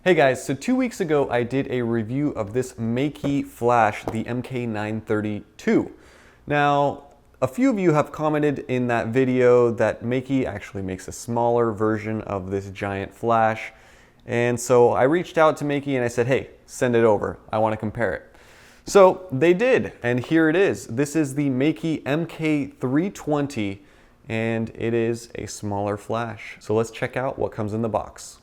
Hey guys, so 2 weeks ago I did a review of this Makey flash, the MK932. Now, a few of you have commented in that video that Makey actually makes a smaller version of this giant flash. And so I reached out to Makey and I said, hey, send it over. I want to compare it. So they did, and here it is. This is the Makey MK320, and it is a smaller flash. So let's check out what comes in the box.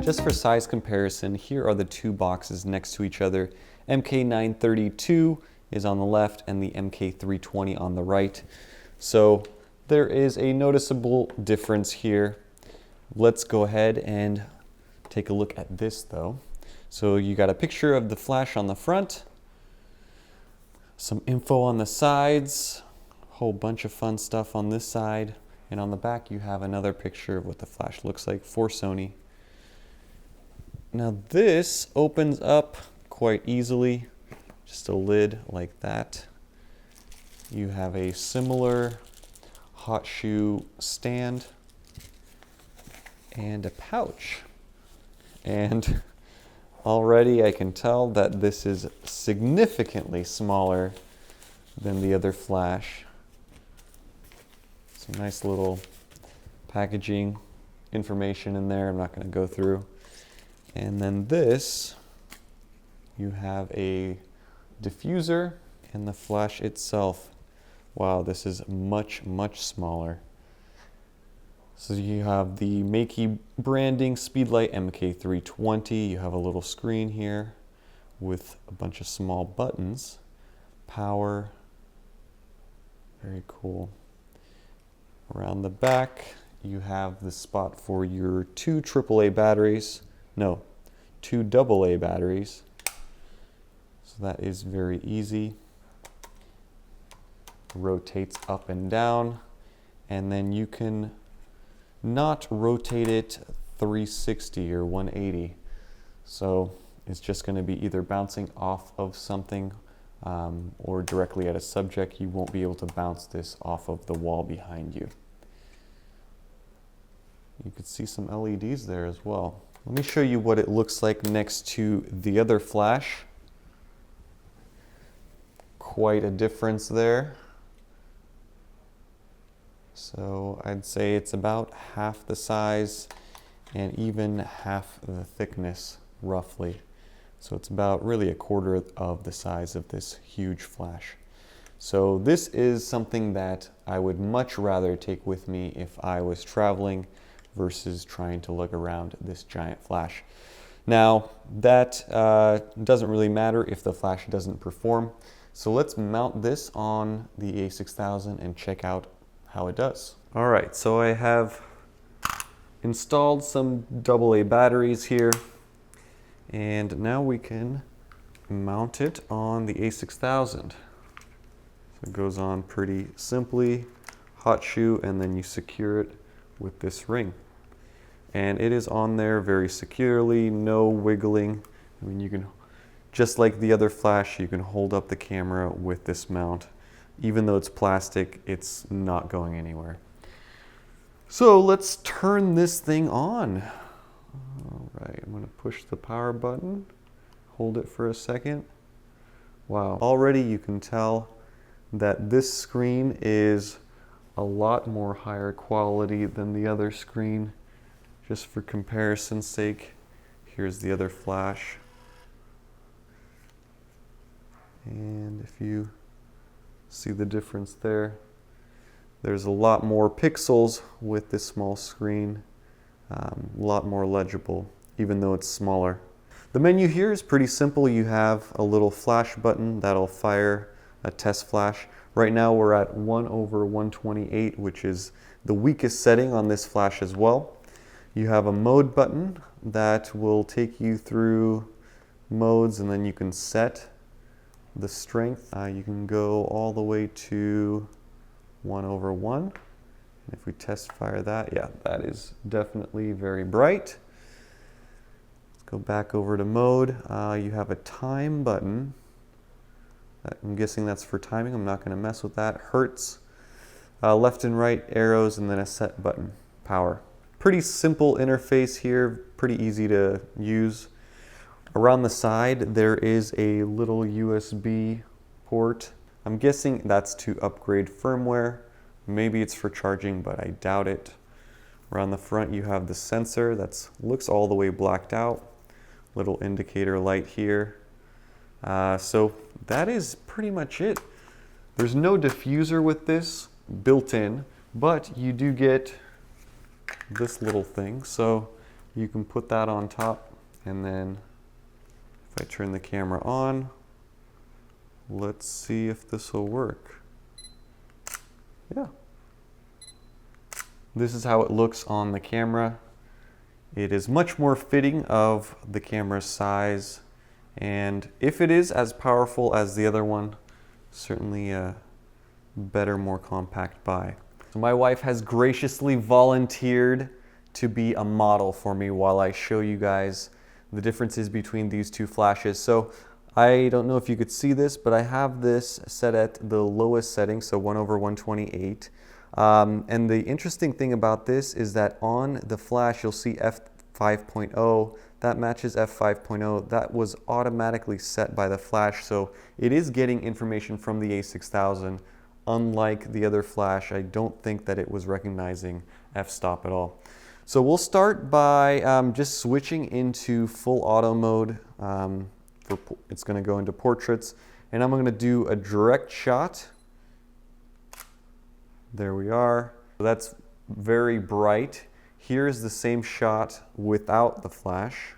Just for size comparison, here are the two boxes next to each other. MK932 is on the left and the MK320 on the right. So there is a noticeable difference here. Let's go ahead and take a look at this though. So you got a picture of the flash on the front, some info on the sides, a whole bunch of fun stuff on this side, and on the back you have another picture of what the flash looks like for Sony. Now this opens up quite easily, just a lid like that. You have a similar hot shoe stand and a pouch. And already I can tell that this is significantly smaller than the other flash. Some nice little packaging information in there I'm not going to go through. And then this, you have a diffuser and the flash itself. Wow, this is much, much smaller. So you have the Makey branding Speedlight MK320. You have a little screen here with a bunch of small buttons. Power, very cool. Around the back, you have the spot for your two AAA batteries. No, two AA batteries. So that is very easy. Rotates up and down, and then you can not rotate it 360 or 180. So it's just going to be either bouncing off of something or directly at a subject. You won't be able to bounce this off of the wall behind you. You could see some LEDs there as well. Let me show you what it looks like next to the other flash. Quite a difference there. So I'd say it's about half the size and even half the thickness, roughly. So it's about really a quarter of the size of this huge flash. So this is something that I would much rather take with me if I was traveling versus trying to look around this giant flash. Now, that doesn't really matter if the flash doesn't perform. So let's mount this on the A6000 and check out how it does. All right, so I have installed some AA batteries here, and now we can mount it on the A6000. So it goes on pretty simply, hot shoe, and then you secure it with this ring. And it is on there very securely, no wiggling. I mean, you can, just like the other flash, you can hold up the camera with this mount. Even though it's plastic, it's not going anywhere. So let's turn this thing on. All right, I'm gonna push the power button, hold it for a second. Wow, already you can tell that this screen is a lot more higher quality than the other screen. Just for comparison's sake, here's the other flash. And if you see the difference there, there's a lot more pixels with this small screen, a lot more legible, even though it's smaller. The menu here is pretty simple. You have a little flash button that'll fire a test flash. Right now we're at 1/128, which is the weakest setting on this flash as well. You have a mode button that will take you through modes, and then you can set the strength. You can go all the way to 1/1. And if we test fire that, yeah, that is definitely very bright. Let's go back over to mode. You have a time button. I'm guessing that's for timing. I'm not going to mess with that. Hertz. left and right arrows, and then a set button, power. Pretty simple interface here, pretty easy to use. Around the side, there is a little USB port. I'm guessing that's to upgrade firmware. Maybe it's for charging, but I doubt it. Around the front, you have the sensor that looks all the way blacked out. Little indicator light here. So that is pretty much it. There's no diffuser with this built in, but you do get this little thing. So you can put that on top, and then if I turn the camera on, let's see if this will work. Yeah. This is how it looks on the camera. It is much more fitting of the camera's size, and if it is as powerful as the other one, certainly a better, more compact buy. So my wife has graciously volunteered to be a model for me while I show you guys the differences between these two flashes. So I don't know if you could see this, but I have this set at the lowest setting, so 1/128. And the interesting thing about this is that on the flash, you'll see f5.0. That matches f5.0. That was automatically set by the flash, so it is getting information from the A6000. Unlike the other flash, I don't think that it was recognizing f-stop at all. So we'll start by just switching into full auto mode. It's going to go into portraits, and I'm going to do a direct shot. There we are. That's very bright. Here's the same shot without the flash.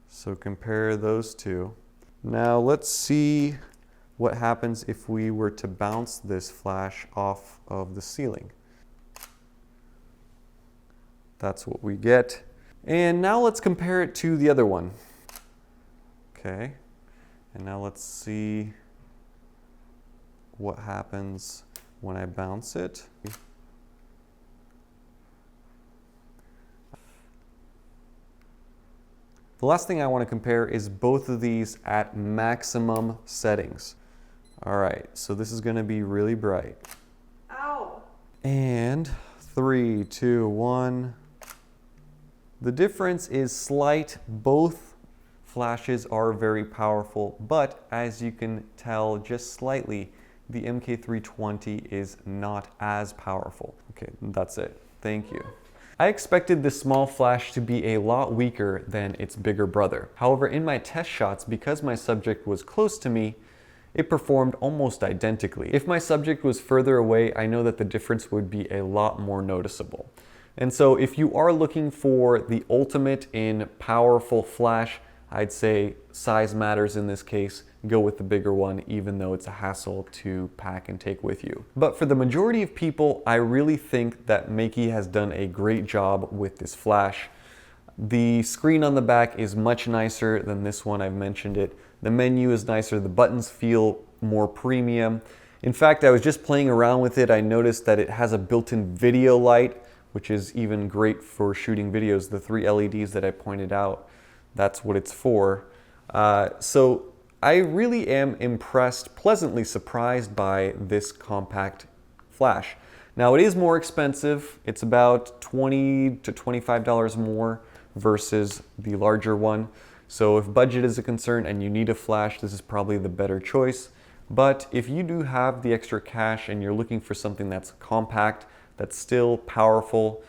So compare those two. Now let's see what happens if we were to bounce this flash off of the ceiling. That's what we get. And now let's compare it to the other one. Okay, and now let's see what happens when I bounce it. The last thing I want to compare is both of these at maximum settings. All right, so this is going to be really bright. Ow! And 3, 2, 1. The difference is slight. Both flashes are very powerful, but as you can tell just slightly, the MK320 is not as powerful. Okay, that's it. Thank you. I expected this small flash to be a lot weaker than its bigger brother. However, in my test shots, because my subject was close to me, it performed almost identically. If my subject was further away, I know that the difference would be a lot more noticeable. And so if you are looking for the ultimate in powerful flash, I'd say size matters in this case. Go with the bigger one, even though it's a hassle to pack and take with you. But for the majority of people, I really think that Makey has done a great job with this flash. The screen on the back is much nicer than this one, I've mentioned it. The menu is nicer, the buttons feel more premium. In fact, I was just playing around with it. I noticed that it has a built-in video light, which is even great for shooting videos. The 3 LEDs that I pointed out, that's what it's for. So I really am impressed, pleasantly surprised by this compact flash. Now it is more expensive. It's about $20 to $25 more versus the larger one. So if budget is a concern and you need a flash, this is probably the better choice. But if you do have the extra cash and you're looking for something that's compact, that's still powerful,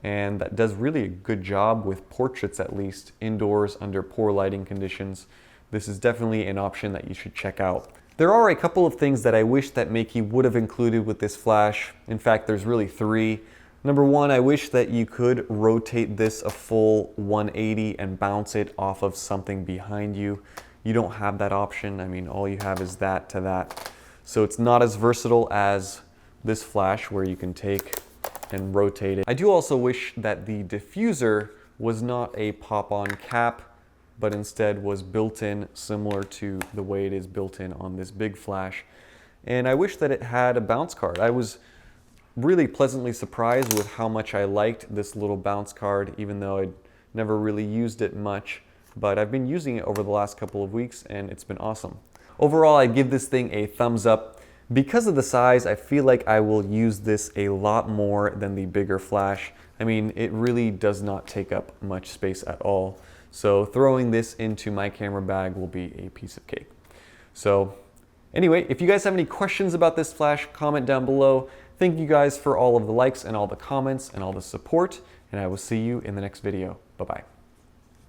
and that does really a good job with portraits, at least indoors under poor lighting conditions, this is definitely an option that you should check out. There are a couple of things that I wish that Makey would have included with this flash. In fact, there's really 3. Number 1, I wish that you could rotate this a full 180 and bounce it off of something behind you. You don't have that option. I mean, all you have is that to that. So it's not as versatile as this flash where you can take and rotate it. I do also wish that the diffuser was not a pop-on cap, but instead was built in, similar to the way it is built in on this big flash. And I wish that it had a bounce card. I was really pleasantly surprised with how much I liked this little bounce card, even though I'd never really used it much. But I've been using it over the last couple of weeks and it's been awesome. Overall, I'd give this thing a thumbs up. Because of the size, I feel like I will use this a lot more than the bigger flash. I mean, it really does not take up much space at all. So throwing this into my camera bag will be a piece of cake. So anyway, if you guys have any questions about this flash, comment down below. Thank you guys for all of the likes and all the comments and all the support, and I will see you in the next video. Bye-bye.